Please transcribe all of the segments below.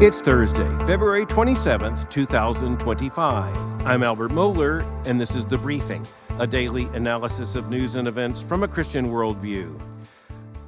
It's Thursday, February 27th, 2025. I'm Albert Mohler, and this is The Briefing, a daily analysis of news and events from a Christian worldview.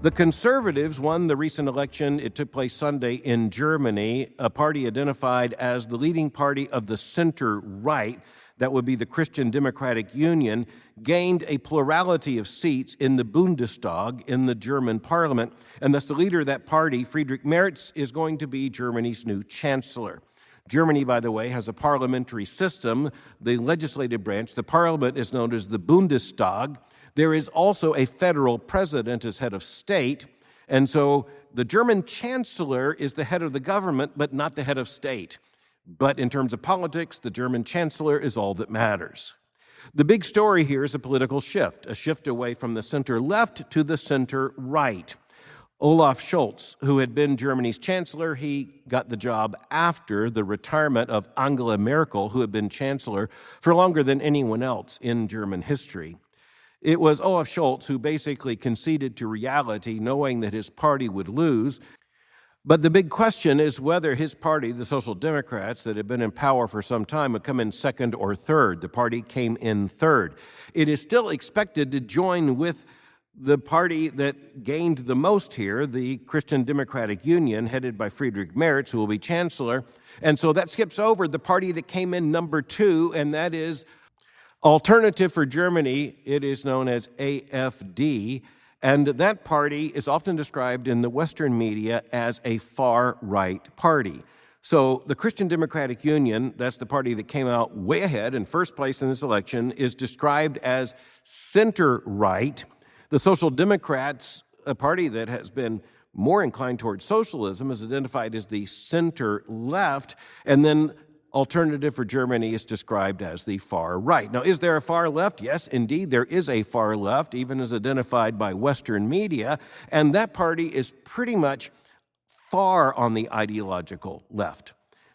The Conservatives won the recent election. It took place Sunday in Germany. A party identified as the leading party of the center-right, that would be the Christian Democratic Union, gained a plurality of seats in the Bundestag, in the German parliament, and thus the leader of that party, Friedrich Merz, is going to be Germany's new chancellor. Germany, by the way, has a parliamentary system. The legislative branch, the parliament, is known as the Bundestag. There is also a federal president as head of state, and so the German chancellor is the head of the government, but not the head of state. But in terms of politics, the German chancellor is all that matters. The big story here is a political shift, a shift away from the center-left to the center-right. Olaf Scholz, who had been Germany's chancellor, he got the job after the retirement of Angela Merkel, who had been chancellor for longer than anyone else in German history. It was Olaf Scholz who basically conceded to reality, knowing that his party would lose. But the big question is whether his party, the Social Democrats, that had been in power for some time, would come in second or third. The party came in third. It is still expected to join with the party that gained the most here, the Christian Democratic Union, headed by Friedrich Merz, who will be chancellor. And so that skips over the party that came in number two, and that is Alternative for Germany. It is known as AfD. And that party is often described in the Western media as a far-right party. So the Christian Democratic Union, that's the party that came out way ahead in first place in this election, is described as center-right. The Social Democrats, a party that has been more inclined towards socialism, is identified as the center-left. And then Alternative for Germany is described as the far right. Now, is there a far left? Yes, indeed, there is a far left, even as identified by Western media, and that party is pretty much far on the ideological left.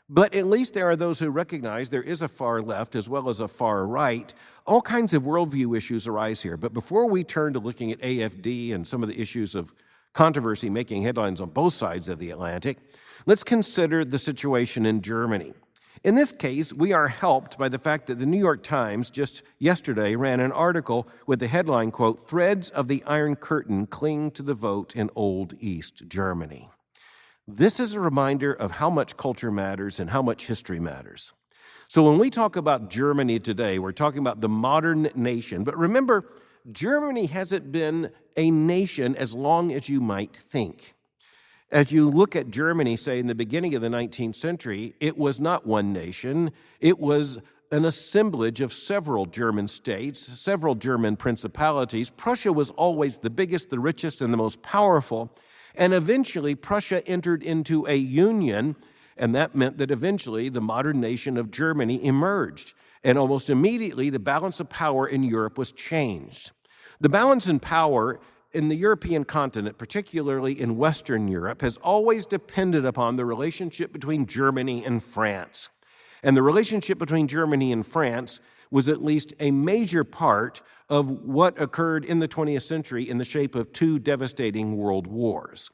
But at least there are those who recognize there is a far left as well as a far right. All kinds of worldview issues arise here. But before we turn to looking at AfD and some of the issues of controversy making headlines on both sides of the Atlantic, let's consider the situation in Germany. In this case, we are helped by the fact that the New York Times just yesterday ran an article with the headline, quote, "Threads of the Iron Curtain cling to the vote in Old East Germany." This is a reminder of how much culture matters and how much history matters. So when we talk about Germany today, we're talking about the modern nation. But remember, Germany hasn't been a nation as long as you might think. As you look at Germany, say, in the beginning of the 19th century, it was not one nation. It was an assemblage of several German states, several German principalities. Prussia was always the biggest, the richest, and the most powerful. And eventually, Prussia entered into a union, and that meant that eventually the modern nation of Germany emerged. And almost immediately, the balance of power in Europe was changed. The balance in power in the European continent, particularly in Western Europe, has always depended upon the relationship between Germany and France. And the relationship between Germany and France was at least a major part of what occurred in the 20th century in the shape of two devastating world wars.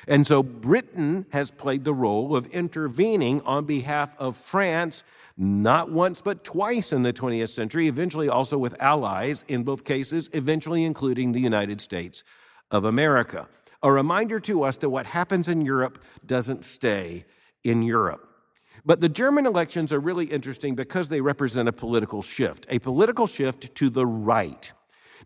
And so Britain has played the role of intervening on behalf of France, not once but twice in the 20th century, eventually also with allies in both cases, eventually including the United States of America. A reminder to us that what happens in Europe doesn't stay in Europe. But the German elections are really interesting because they represent a political shift to the right.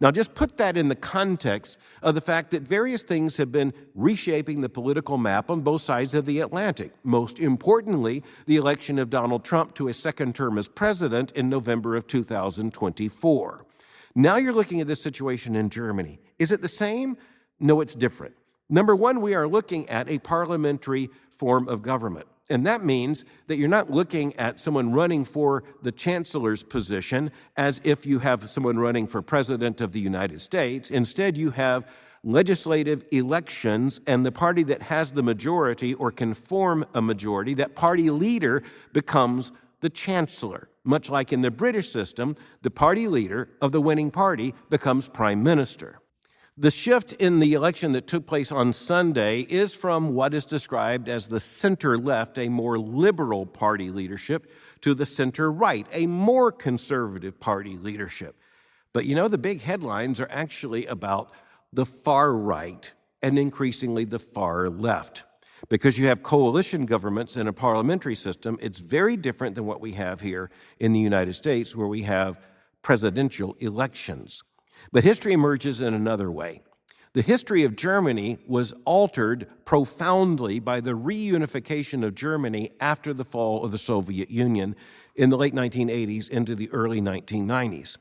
Now, just put that in the context of the fact that various things have been reshaping the political map on both sides of the Atlantic. Most importantly, the election of Donald Trump to a second term as president in November of 2024. Now you're looking at this situation in Germany. Is it the same? No, it's different. Number one, we are looking at a parliamentary form of government. And that means that you're not looking at someone running for the chancellor's position as if you have someone running for president of the United States. Instead, you have legislative elections, and the party that has the majority or can form a majority, that party leader becomes the chancellor. Much like in the British system, the party leader of the winning party becomes prime minister. The shift in the election that took place on Sunday is from what is described as the center-left, a more liberal party leadership, to the center-right, a more conservative party leadership. But the big headlines are actually about the far right and increasingly the far left. Because you have coalition governments in a parliamentary system, it's very different than what we have here in the United States, where we have presidential elections. But history emerges in another way. The history of Germany was altered profoundly by the reunification of Germany after the fall of the Soviet Union in the late 1980s into the early 1990s.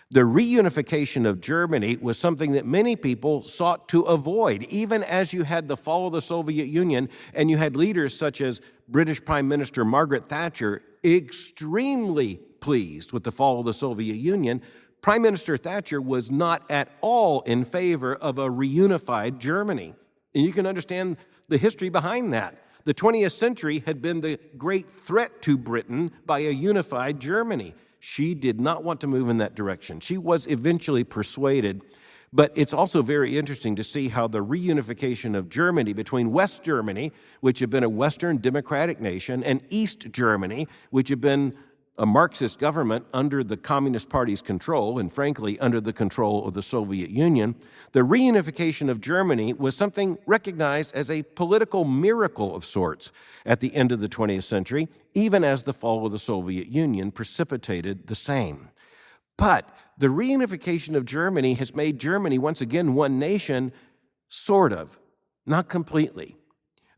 The reunification of Germany was something that many people sought to avoid, even as you had the fall of the Soviet Union and you had leaders such as British Prime Minister Margaret Thatcher extremely pleased with the fall of the Soviet Union. Prime Minister Thatcher was not at all in favor of a reunified Germany. And you can understand the history behind that. The 20th century had been the great threat to Britain by a unified Germany. She did not want to move in that direction. She was eventually persuaded. But it's also very interesting to see how the reunification of Germany between West Germany, which had been a Western democratic nation, and East Germany, which had been a Marxist government under the Communist Party's control, and frankly, under the control of the Soviet Union, the reunification of Germany was something recognized as a political miracle of sorts at the end of the 20th century, even as the fall of the Soviet Union precipitated the same. But the reunification of Germany has made Germany once again one nation, sort of, not completely.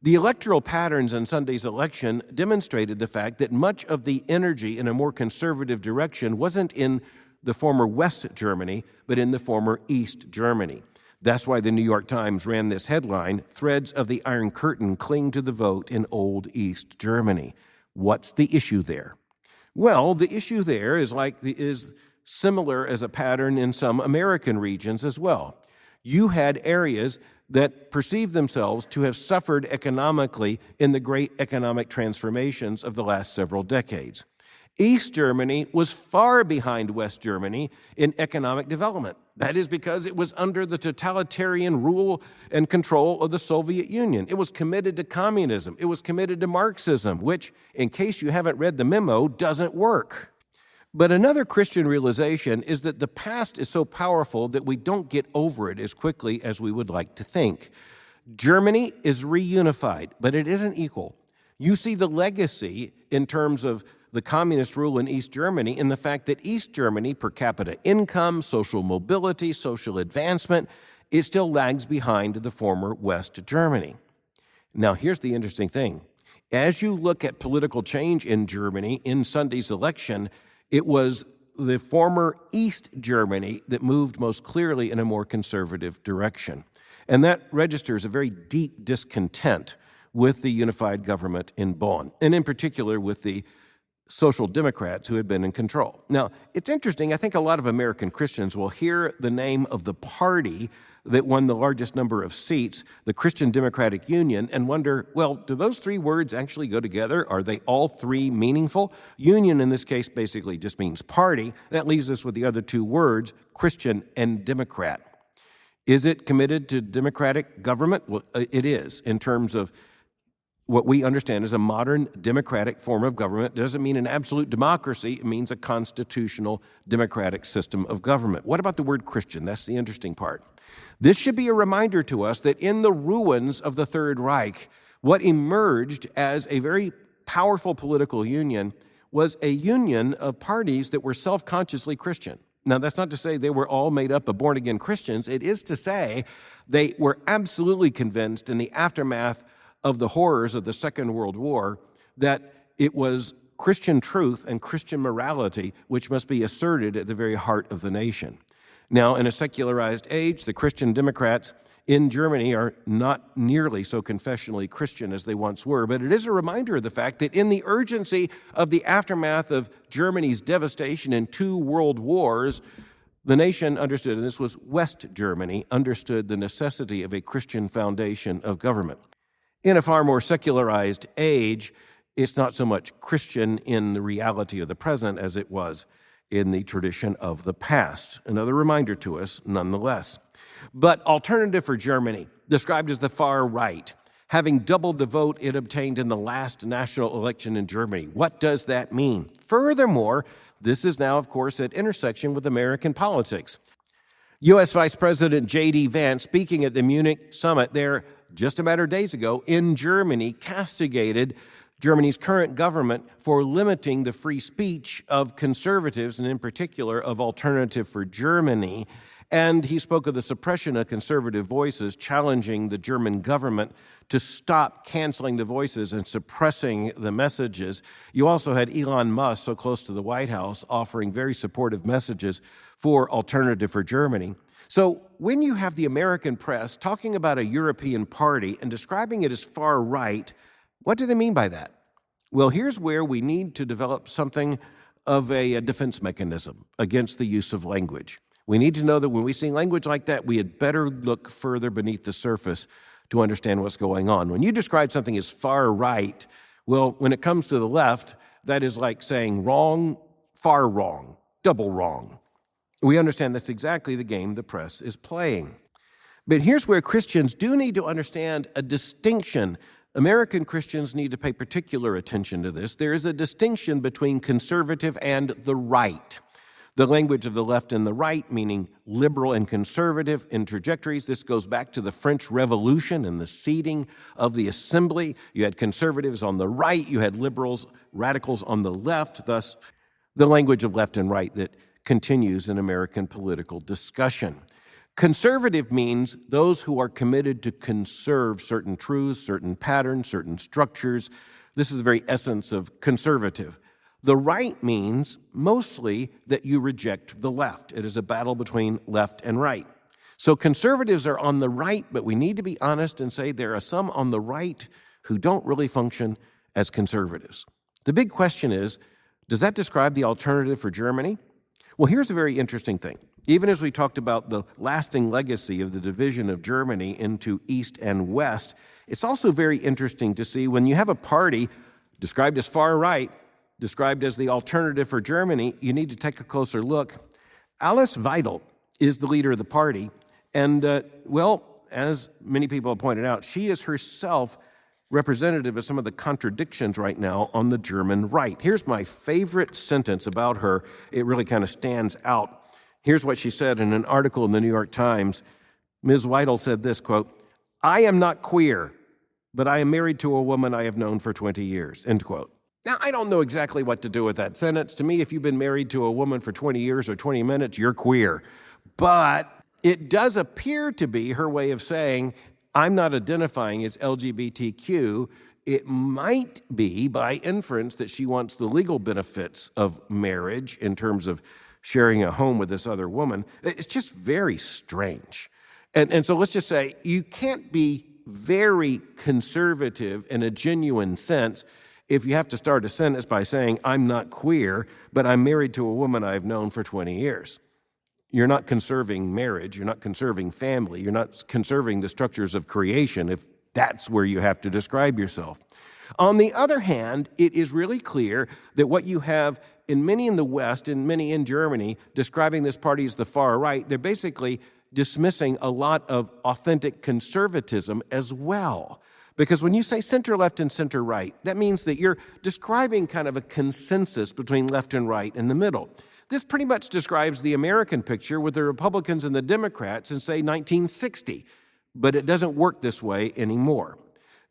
The electoral patterns in Sunday's election demonstrated the fact that much of the energy in a more conservative direction wasn't in the former West Germany, but in the former East Germany. That's why the New York Times ran this headline, "Threads of the Iron Curtain cling to the vote in Old East Germany." What's the issue there? Well, the issue there is similar as a pattern in some American regions as well. You had areas that perceived themselves to have suffered economically in the great economic transformations of the last several decades. East Germany was far behind West Germany in economic development. That is because it was under the totalitarian rule and control of the Soviet Union. It was committed to communism. It was committed to Marxism, which, in case you haven't read the memo, doesn't work. But another Christian realization is that the past is so powerful that we don't get over it as quickly as we would like to think. Germany is reunified, but it isn't equal. You see the legacy in terms of the communist rule in East Germany in the fact that East Germany, per capita income, social mobility, social advancement, it still lags behind the former West Germany. Now, here's the interesting thing. As you look at political change in Germany in Sunday's election, it was the former East Germany that moved most clearly in a more conservative direction. And that registers a very deep discontent with the unified government in Bonn, and in particular with the Social Democrats who had been in control. Now, it's interesting, I think a lot of American Christians will hear the name of the party that won the largest number of seats, the Christian Democratic Union, and wonder, well, do those three words actually go together? Are they all three meaningful? Union in this case basically just means party. That leaves us with the other two words, Christian and Democrat. Is it committed to democratic government? Well, it is, in terms of what we understand as a modern democratic form of government. It doesn't mean an absolute democracy. It means a constitutional democratic system of government. What about the word Christian? That's the interesting part. This should be a reminder to us that in the ruins of the Third Reich, what emerged as a very powerful political union was a union of parties that were self-consciously Christian. Now, that's not to say they were all made up of born-again Christians. It is to say they were absolutely convinced in the aftermath of the horrors of the Second World War that it was Christian truth and Christian morality which must be asserted at the very heart of the nation. Now, in a secularized age, the Christian Democrats in Germany are not nearly so confessionally Christian as they once were, but it is a reminder of the fact that in the urgency of the aftermath of Germany's devastation in 2 world wars, the nation understood, and this was West Germany, understood the necessity of a Christian foundation of government. In a far more secularized age, it's not so much Christian in the reality of the present as it was in the tradition of the past. Another reminder to us, nonetheless. But Alternative for Germany, described as the far right, having doubled the vote it obtained in the last national election in Germany. What does that mean? Furthermore, this is now, of course, at intersection with American politics. U.S. Vice President J.D. Vance, speaking at the Munich summit there just a matter of days ago in Germany, castigated Germany's current government for limiting the free speech of conservatives, and in particular of Alternative for Germany. And he spoke of the suppression of conservative voices, challenging the German government to stop canceling the voices and suppressing the messages. You also had Elon Musk, so close to the White House, offering very supportive messages for Alternative for Germany. So when you have the American press talking about a European party and describing it as far right, what do they mean by that? Well, here's where we need to develop something of a defense mechanism against the use of language. We need to know that when we see language like that, we had better look further beneath the surface to understand what's going on. When you describe something as far right, well, when it comes to the left, that is like saying wrong, far wrong, double wrong. We understand that's exactly the game the press is playing. But here's where Christians do need to understand a distinction. American Christians need to pay particular attention to this. There is a distinction between conservative and the right. The language of the left and the right, meaning liberal and conservative in trajectories. This goes back to the French Revolution and the seating of the assembly. You had conservatives on the right, you had liberals, radicals on the left, thus the language of left and right that continues in American political discussion. Conservative means those who are committed to conserve certain truths, certain patterns, certain structures. This is the very essence of conservative. The right means mostly that you reject the left. It is a battle between left and right. So conservatives are on the right, but we need to be honest and say there are some on the right who don't really function as conservatives. The big question is, does that describe the Alternative for Germany? Well, here's a very interesting thing. Even as we talked about the lasting legacy of the division of Germany into East and West, it's also very interesting to see when you have a party described as far right, described as the Alternative for Germany, you need to take a closer look. Alice Weidel is the leader of the party, and, as many people have pointed out, she is herself representative of some of the contradictions right now on the German right. Here's my favorite sentence about her. It really kind of stands out. Here's what she said in an article in the New York Times. Ms. Weidel said this, quote, "I am not queer, but I am married to a woman I have known for 20 years," end quote. Now, I don't know exactly what to do with that sentence. To me, if you've been married to a woman for 20 years or 20 minutes, you're queer. But it does appear to be her way of saying, I'm not identifying as LGBTQ. It might be by inference that she wants the legal benefits of marriage in terms of sharing a home with this other woman. It's just very strange. And so let's just say you can't be very conservative in a genuine sense if you have to start a sentence by saying, I'm not queer, but I'm married to a woman I've known for 20 years. You're not conserving marriage, you're not conserving family, you're not conserving the structures of creation if that's where you have to describe yourself. On the other hand, it is really clear that what you have in many in the West and many in Germany describing this party as the far right, they're basically dismissing a lot of authentic conservatism as well. Because when you say center-left and center-right, that means that you're describing kind of a consensus between left and right in the middle. This pretty much describes the American picture with the Republicans and the Democrats in, say, 1960, but it doesn't work this way anymore.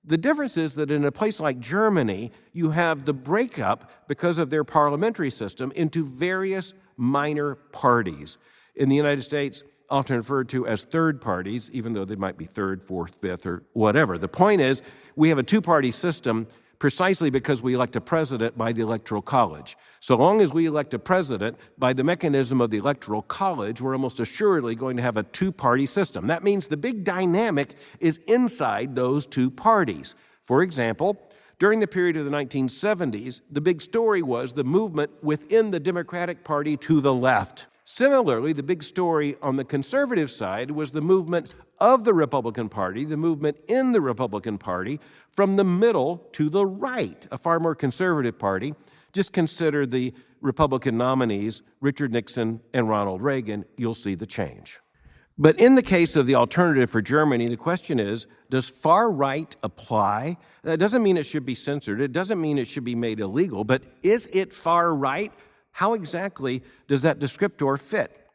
The difference is that in a place like Germany, you have the breakup, because of their parliamentary system, into various minor parties. In the United States, often referred to as third parties, even though they might be third, fourth, fifth, or whatever. The point is, we have a two-party system precisely because we elect a president by the Electoral College. So long as we elect a president by the mechanism of the Electoral College, we're almost assuredly going to have a two-party system. That means the big dynamic is inside those two parties. For example, during the period of the 1970s, the big story was the movement within the Democratic Party to the left. Similarly, the big story on the conservative side was the movement of the Republican Party, the movement in the Republican Party, from the middle to the right, a far more conservative party. Just consider the Republican nominees, Richard Nixon and Ronald Reagan. You'll see the change. But in the case of the alternative for Germany, the question is, does far right apply? That doesn't mean it should be censored. It doesn't mean it should be made illegal. But is it far right? How exactly does that descriptor fit?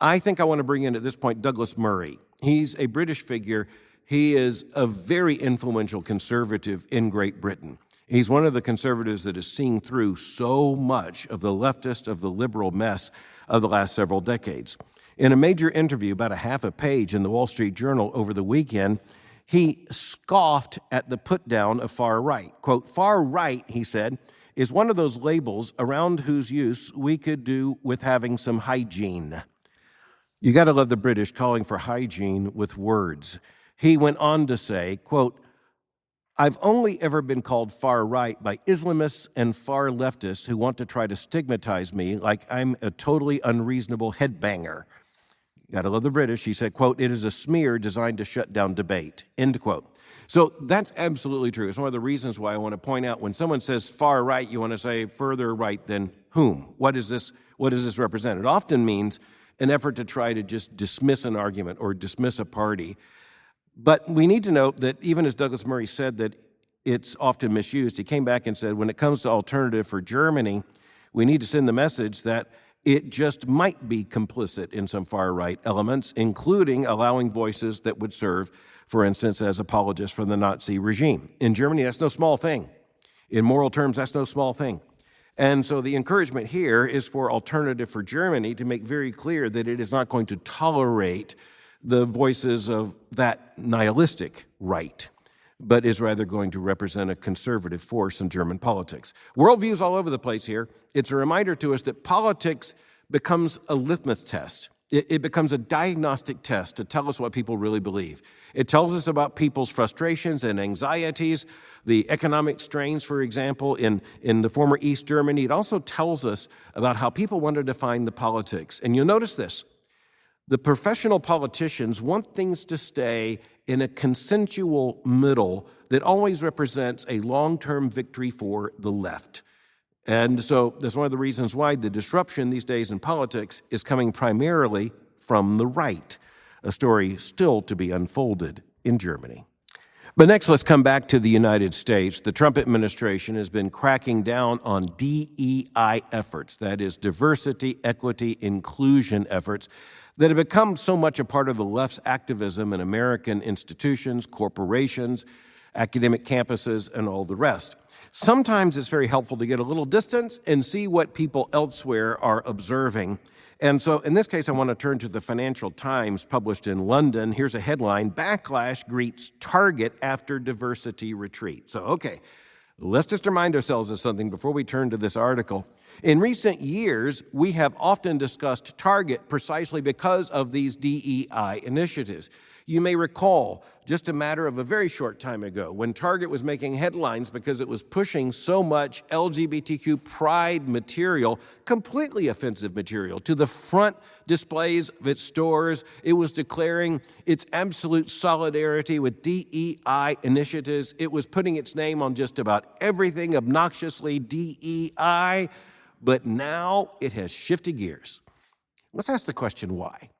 I think I want to bring in at this point Douglas Murray. He's a British figure. He is a very influential conservative in Great Britain. He's one of the conservatives that has seen through so much of the leftist, of the liberal mess of the last several decades. In a major interview, about a half a page in the Wall Street Journal over the weekend, he scoffed at the put-down of far right. Quote, "Far right," he said, "is one of those labels around whose use we could do with having some hygiene." You got to love the British calling for hygiene with words. He went on to say, quote, "I've only ever been called far right by Islamists and far leftists who want to try to stigmatize me like I'm a totally unreasonable headbanger." You got to love the British. He said, quote, "It is a smear designed to shut down debate," end quote. So that's absolutely true. It's one of the reasons why I want to point out when someone says far right, you want to say further right than whom? What does this represent? It often means an effort to try to just dismiss an argument or dismiss a party. But we need to note that even as Douglas Murray said that it's often misused, he came back and said when it comes to alternative for Germany, we need to send the message that it just might be complicit in some far-right elements, including allowing voices that would serve, for instance, as apologists for the Nazi regime. In Germany, that's no small thing. In moral terms, that's no small thing. And so the encouragement here is for Alternative for Germany to make very clear that it is not going to tolerate the voices of that nihilistic right, but is rather going to represent a conservative force in German politics. Worldviews all over the place here. It's a reminder to us that politics becomes a litmus test. It becomes a diagnostic test to tell us what people really believe. It tells us about people's frustrations and anxieties, the economic strains, for example, in the former East Germany. It also tells us about how people want to define the politics. And you'll notice this. The professional politicians want things to stay in a consensual middle that always represents a long-term victory for the left. And so that's one of the reasons why the disruption these days in politics is coming primarily from the right, a story still to be unfolded in Germany. But next, let's come back to the United States. The Trump administration has been cracking down on DEI efforts, that is, diversity, equity, inclusion efforts, that have become so much a part of the left's activism in American institutions, corporations, academic campuses, and all the rest. Sometimes it's very helpful to get a little distance and see what people elsewhere are observing. And so in this case, I want to turn to the Financial Times, published in London. Here's a headline: "Backlash greets Target after diversity retreat." So, okay, let's just remind ourselves of something before we turn to this article. In recent years, we have often discussed Target precisely because of these DEI initiatives. You may recall just a matter of a very short time ago when Target was making headlines because it was pushing so much LGBTQ pride material, completely offensive material, to the front displays of its stores. It was declaring its absolute solidarity with DEI initiatives. It was putting its name on just about everything obnoxiously DEI, but now it has shifted gears. Let's ask the question why.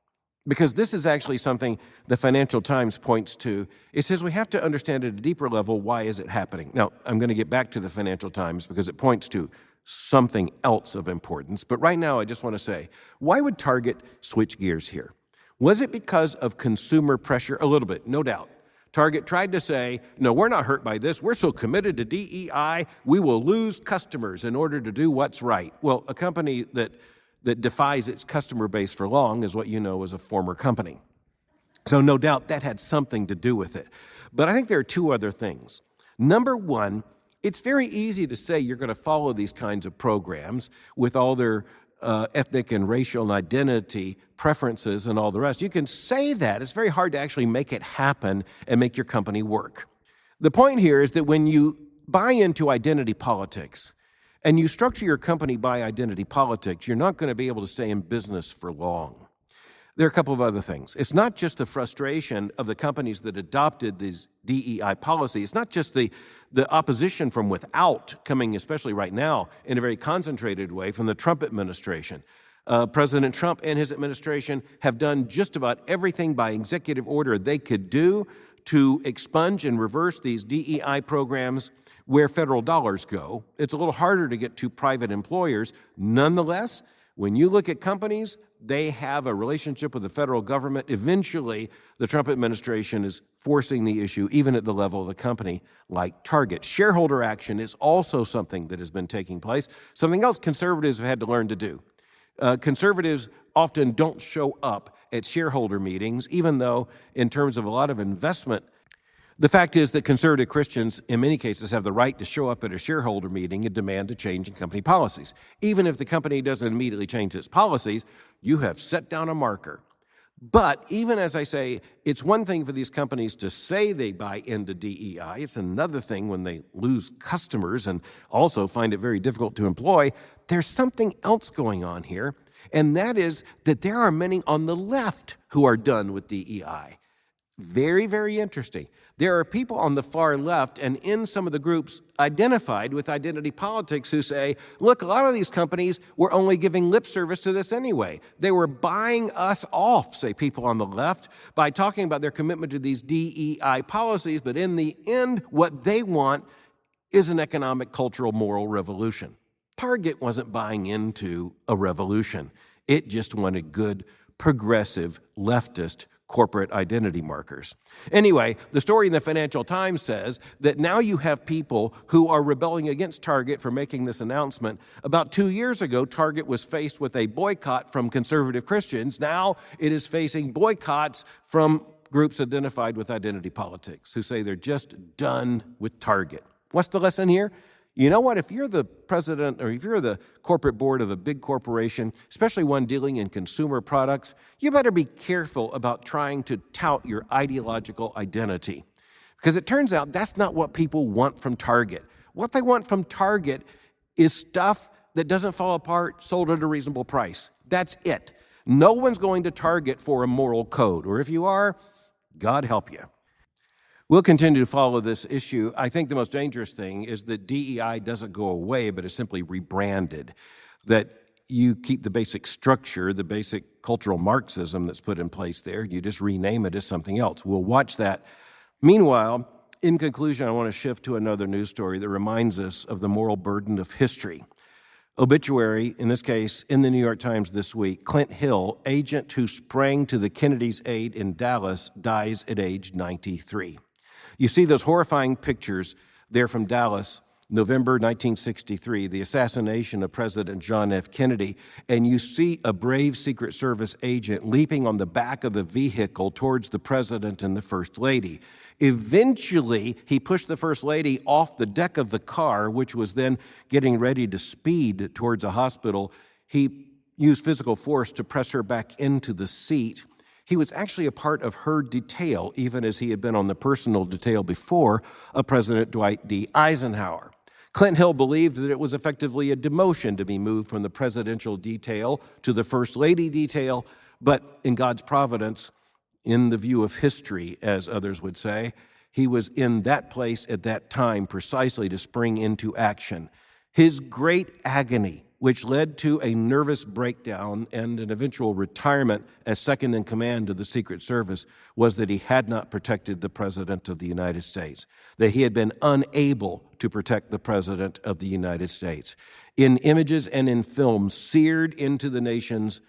Because this is actually something the Financial Times points to. It says we have to understand at a deeper level, why is it happening? Now, I'm going to get back to the Financial Times because it points to something else of importance. But right now, I just want to say, why would Target switch gears here? Was it because of consumer pressure? A little bit, no doubt. Target tried to say, no, we're not hurt by this. We're so committed to DEI, we will lose customers in order to do what's right. Well, a company that defies its customer base for long is what you know as a former company. So no doubt that had something to do with it. But I think there are two other things. Number one, it's very easy to say you're going to follow these kinds of programs with all their ethnic and racial and identity preferences and all the rest. You can say that. It's very hard to actually make it happen and make your company work. The point here is that when you buy into identity politics, and you structure your company by identity politics, you're not going to be able to stay in business for long. There are a couple of other things. It's not just the frustration of the companies that adopted these DEI policies. It's not just the opposition from without coming, especially right now, in a very concentrated way from the Trump administration. President Trump and his administration have done just about everything by executive order they could do to expunge and reverse these DEI programs where federal dollars go. It's a little harder to get to private employers. Nonetheless, when you look at companies, they have a relationship with the federal government. Eventually, the Trump administration is forcing the issue, even at the level of a company like Target. Shareholder action is also something that has been taking place, something else conservatives have had to learn to do. Conservatives often don't show up at shareholder meetings, even though in terms of a lot of investment, the fact is that conservative Christians, in many cases, have the right to show up at a shareholder meeting and demand a change in company policies. Even if the company doesn't immediately change its policies, you have set down a marker. But even as I say, it's one thing for these companies to say they buy into DEI. It's another thing when they lose customers and also find it very difficult to employ. There's something else going on here, and that is that there are many on the left who are done with DEI. Very, very interesting. There are people on the far left and in some of the groups identified with identity politics who say, look, a lot of these companies were only giving lip service to this anyway. They were buying us off, say people on the left, by talking about their commitment to these DEI policies, but in the end, what they want is an economic, cultural, moral revolution. Target wasn't buying into a revolution. It just wanted good, progressive, leftist corporate identity markers. Anyway, the story in the Financial Times says that now you have people who are rebelling against Target for making this announcement. About 2 years ago, Target was faced with a boycott from conservative Christians. Now it is facing boycotts from groups identified with identity politics who say they're just done with Target. What's the lesson here? You know what? If you're the president or if you're the corporate board of a big corporation, especially one dealing in consumer products, you better be careful about trying to tout your ideological identity. Because it turns out that's not what people want from Target. What they want from Target is stuff that doesn't fall apart, sold at a reasonable price. That's it. No one's going to Target for a moral code, or if you are, God help you. We'll continue to follow this issue. I think the most dangerous thing is that DEI doesn't go away, but is simply rebranded, that you keep the basic structure, the basic cultural Marxism that's put in place there, you just rename it as something else. We'll watch that. Meanwhile, in conclusion, I want to shift to another news story that reminds us of the moral burden of history. Obituary, in this case, in the New York Times this week, Clint Hill, agent who sprang to the Kennedys' aid in Dallas, dies at age 93. You see those horrifying pictures there from Dallas, November 1963, the assassination of President John F. Kennedy, and you see a brave Secret Service agent leaping on the back of the vehicle towards the president and the First Lady. Eventually, he pushed the First Lady off the deck of the car, which was then getting ready to speed towards a hospital. He used physical force to press her back into the seat. He was actually a part of her detail, even as he had been on the personal detail before of President Dwight D. Eisenhower. Clint Hill believed that it was effectively a demotion to be moved from the presidential detail to the First Lady detail, but in God's providence, in the view of history, as others would say, he was in that place at that time precisely to spring into action. His great agony, which led to a nervous breakdown and an eventual retirement as second in command of the Secret Service, was that he had not protected the President of the United States, that he had been unable to protect the President of the United States. In images and in film seared into the nation's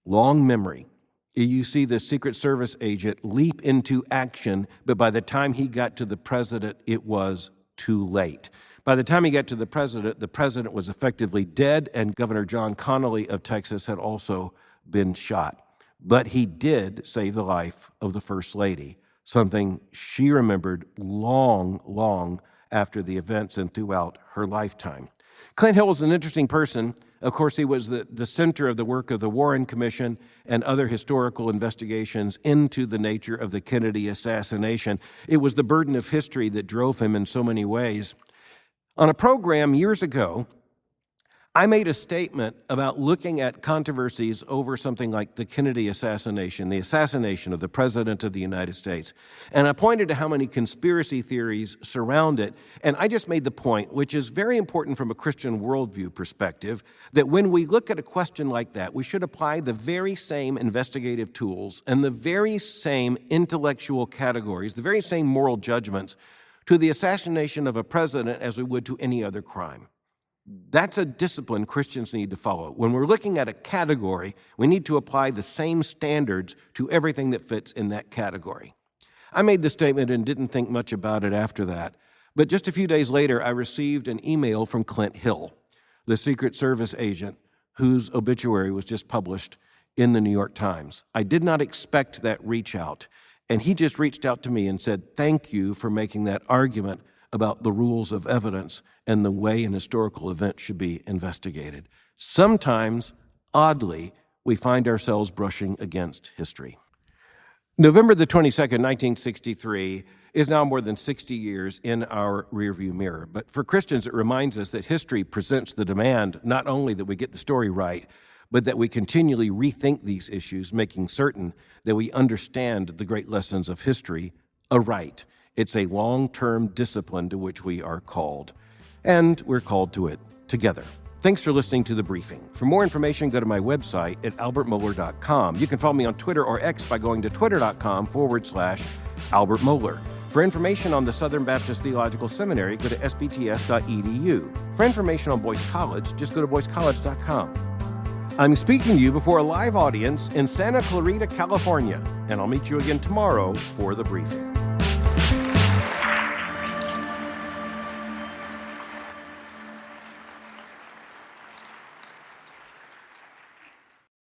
long memory, you see the Secret Service agent leap into action, but by the time he got to the President, it was too late. By the time he got to the President was effectively dead, and Governor John Connally of Texas had also been shot. But he did save the life of the First Lady, something she remembered long, long after the events and throughout her lifetime. Clint Hill was an interesting person. Of course, he was the center of the work of the Warren Commission and other historical investigations into the nature of the Kennedy assassination. It was the burden of history that drove him in so many ways. On a program years ago, I made a statement about looking at controversies over something like the Kennedy assassination, the assassination of the President of the United States. And I pointed to how many conspiracy theories surround it. And I just made the point, which is very important from a Christian worldview perspective, that when we look at a question like that, we should apply the very same investigative tools and the very same intellectual categories, the very same moral judgments to the assassination of a president as we would to any other crime. That's a discipline Christians need to follow. When we're looking at a category, we need to apply the same standards to everything that fits in that category. I made the statement and didn't think much about it after that, but just a few days later, I received an email from Clint Hill, the Secret Service agent whose obituary was just published in the New York Times. I did not expect that reach out, and he just reached out to me and said, "Thank you for making that argument about the rules of evidence and the way an historical event should be investigated." Sometimes, oddly, we find ourselves brushing against history. November the 22nd, 1963 is now more than 60 years in our rearview mirror. But for Christians, it reminds us that history presents the demand not only that we get the story right, but that we continually rethink these issues, making certain that we understand the great lessons of history aright. It's a long-term discipline to which we are called, and we're called to it together. Thanks for listening to The Briefing. For more information, go to my website at albertmohler.com. You can follow me on Twitter or X by going to twitter.com/Albert Mohler. For information on the Southern Baptist Theological Seminary, go to sbts.edu. For information on Boyce College, just go to boycecollege.com. I'm speaking to you before a live audience in Santa Clarita, California, and I'll meet you again tomorrow for The Briefing.